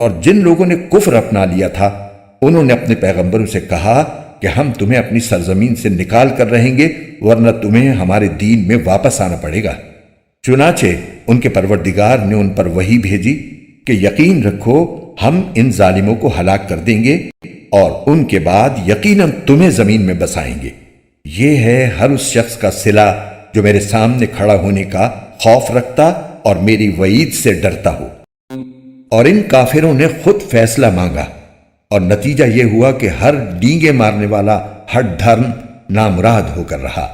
اور جن لوگوں نے کفر اپنا لیا تھا انہوں نے اپنے پیغمبروں سے کہا کہ ہم تمہیں اپنی سرزمین سے نکال کر رہیں گے ورنہ تمہیں ہمارے دین میں واپس آنا پڑے گا۔ چنانچہ ان کے پروردگار نے ان پر وحی بھیجی کہ یقین رکھو ہم ان ظالموں کو ہلاک کر دیں گے اور ان کے بعد یقیناً تمہیں زمین میں بسائیں گے۔ یہ ہے ہر اس شخص کا صلہ جو میرے سامنے کھڑا ہونے کا خوف رکھتا اور میری وعید سے ڈرتا ہو۔ اور ان کافروں نے خود فیصلہ مانگا اور نتیجہ یہ ہوا کہ ہر ڈینگے مارنے والا ہٹ دھرم نامراد ہو کر رہا۔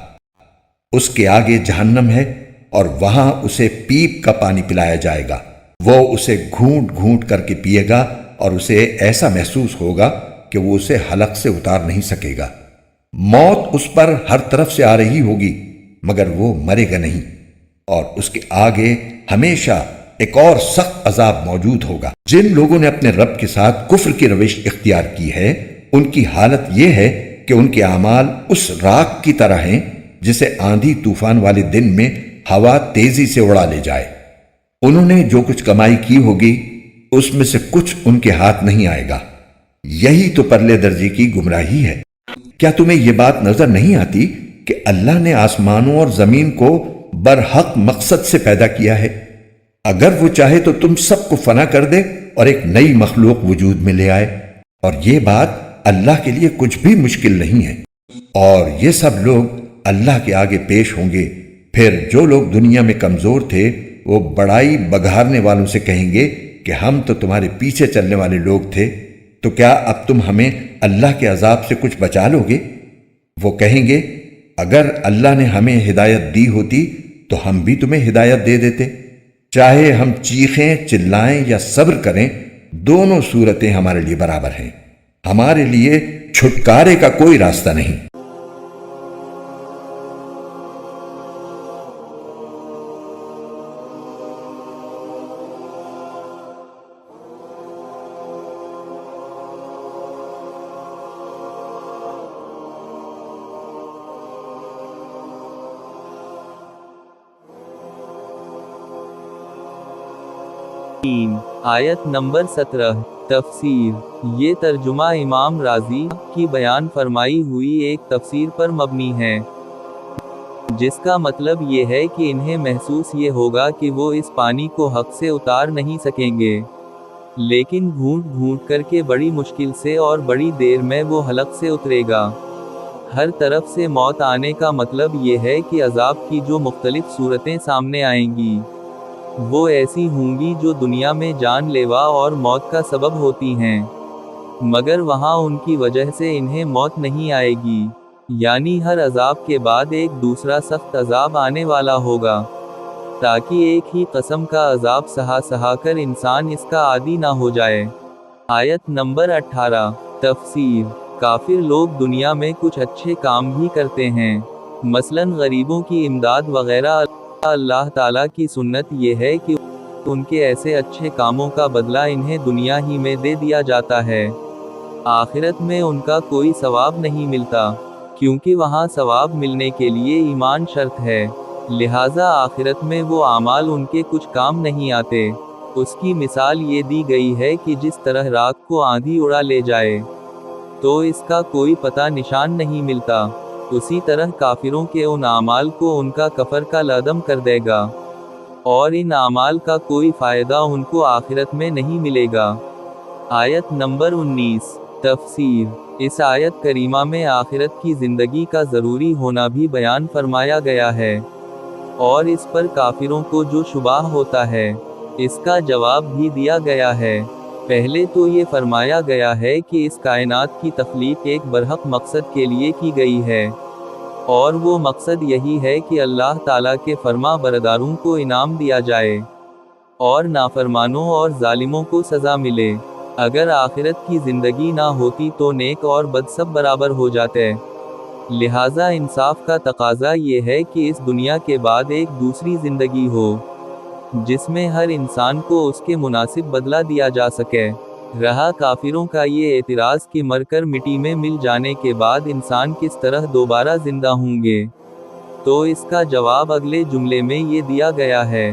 اس کے آگے جہنم ہے اور وہاں اسے پیپ کا پانی پلایا جائے گا، وہ اسے گھونٹ گھونٹ کر کے پیے گا اور اسے ایسا محسوس ہوگا کہ وہ اسے حلق سے اتار نہیں سکے گا۔ موت اس پر ہر طرف سے آ رہی ہوگی مگر وہ مرے گا نہیں، اور اس کے آگے ہمیشہ ایک اور سخت عذاب موجود ہوگا۔ جن لوگوں نے اپنے رب کے ساتھ کفر کی روش اختیار کی ہے ان کی حالت یہ ہے کہ ان کے اعمال اس راکھ کی طرح ہیں جسے آندھی طوفان والے دن میں ہوا تیزی سے اڑا لے جائے۔ انہوں نے جو کچھ کمائی کی ہوگی اس میں سے کچھ ان کے ہاتھ نہیں آئے گا۔ یہی تو پرلے درجے کی گمراہی ہے۔ کیا تمہیں یہ بات نظر نہیں آتی کہ اللہ نے آسمانوں اور زمین کو برحق مقصد سے پیدا کیا ہے؟ اگر وہ چاہے تو تم سب کو فنا کر دے اور ایک نئی مخلوق وجود میں لے آئے، اور یہ بات اللہ کے لیے کچھ بھی مشکل نہیں ہے۔ اور یہ سب لوگ اللہ کے آگے پیش ہوں گے۔ پھر جو لوگ دنیا میں کمزور تھے وہ بڑائی بگھارنے والوں سے کہیں گے کہ ہم تو تمہارے پیچھے چلنے والے لوگ تھے، تو کیا اب تم ہمیں اللہ کے عذاب سے کچھ بچا لو گے؟ وہ کہیں گے اگر اللہ نے ہمیں ہدایت دی ہوتی تو ہم بھی تمہیں ہدایت دے دیتے، چاہے ہم چیخیں چلائیں یا صبر کریں، دونوں صورتیں ہمارے لیے برابر ہیں، ہمارے لیے چھٹکارے کا کوئی راستہ نہیں۔ آیت نمبر 17 تفسیر۔ یہ ترجمہ امام رازی کی بیان فرمائی ہوئی ایک تفسیر پر مبنی ہے، جس کا مطلب یہ ہے کہ انہیں محسوس یہ ہوگا کہ وہ اس پانی کو حق سے اتار نہیں سکیں گے، لیکن گھونٹ گھونٹ کر کے بڑی مشکل سے اور بڑی دیر میں وہ حلق سے اترے گا۔ ہر طرف سے موت آنے کا مطلب یہ ہے کہ عذاب کی جو مختلف صورتیں سامنے آئیں گی وہ ایسی ہوں گی جو دنیا میں جان لیوا اور موت کا سبب ہوتی ہیں، مگر وہاں ان کی وجہ سے انہیں موت نہیں آئے گی، یعنی ہر عذاب کے بعد ایک دوسرا سخت عذاب آنے والا ہوگا، تاکہ ایک ہی قسم کا عذاب سہا سہا کر انسان اس کا عادی نہ ہو جائے۔ آیت نمبر 18 تفسیر۔ کافر لوگ دنیا میں کچھ اچھے کام بھی کرتے ہیں، مثلاً غریبوں کی امداد وغیرہ۔ اللہ تعالیٰ کی سنت یہ ہے کہ ان کے ایسے اچھے کاموں کا بدلہ انہیں دنیا ہی میں دے دیا جاتا ہے، آخرت میں ان کا کوئی ثواب نہیں ملتا، کیونکہ وہاں ثواب ملنے کے لیے ایمان شرط ہے، لہٰذا آخرت میں وہ اعمال ان کے کچھ کام نہیں آتے۔ اس کی مثال یہ دی گئی ہے کہ جس طرح راکھ کو آندھی اڑا لے جائے تو اس کا کوئی پتہ نشان نہیں ملتا، اسی طرح کافروں کے ان اعمال کو ان کا کفر کا لعدم کر دے گا، اور ان اعمال کا کوئی فائدہ ان کو آخرت میں نہیں ملے گا۔ آیت نمبر 19 تفسیر۔ اس آیت کریمہ میں آخرت کی زندگی کا ضروری ہونا بھی بیان فرمایا گیا ہے، اور اس پر کافروں کو جو شبہ ہوتا ہے اس کا جواب بھی دیا گیا ہے۔ پہلے تو یہ فرمایا گیا ہے کہ اس کائنات کی تخلیق ایک برحق مقصد کے لیے کی گئی ہے، اور وہ مقصد یہی ہے کہ اللہ تعالیٰ کے فرما برداروں کو انعام دیا جائے اور نافرمانوں اور ظالموں کو سزا ملے۔ اگر آخرت کی زندگی نہ ہوتی تو نیک اور بد سب برابر ہو جاتے، لہٰذا انصاف کا تقاضا یہ ہے کہ اس دنیا کے بعد ایک دوسری زندگی ہو جس میں ہر انسان کو اس کے مناسب بدلہ دیا جا سکے۔ رہا کافروں کا یہ اعتراض کہ مر کر مٹی میں مل جانے کے بعد انسان کس طرح دوبارہ زندہ ہوں گے، تو اس کا جواب اگلے جملے میں یہ دیا گیا ہے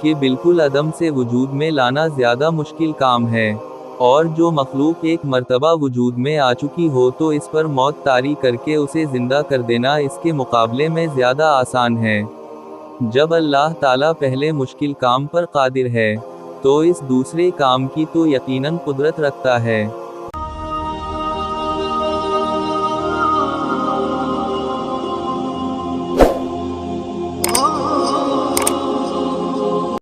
کہ بالکل عدم سے وجود میں لانا زیادہ مشکل کام ہے، اور جو مخلوق ایک مرتبہ وجود میں آ چکی ہو تو اس پر موت طاری کر کے اسے زندہ کر دینا اس کے مقابلے میں زیادہ آسان ہے۔ جب اللہ تعالیٰ پہلے مشکل کام پر قادر ہے، تو اس دوسرے کام کی تو یقیناً قدرت رکھتا ہے۔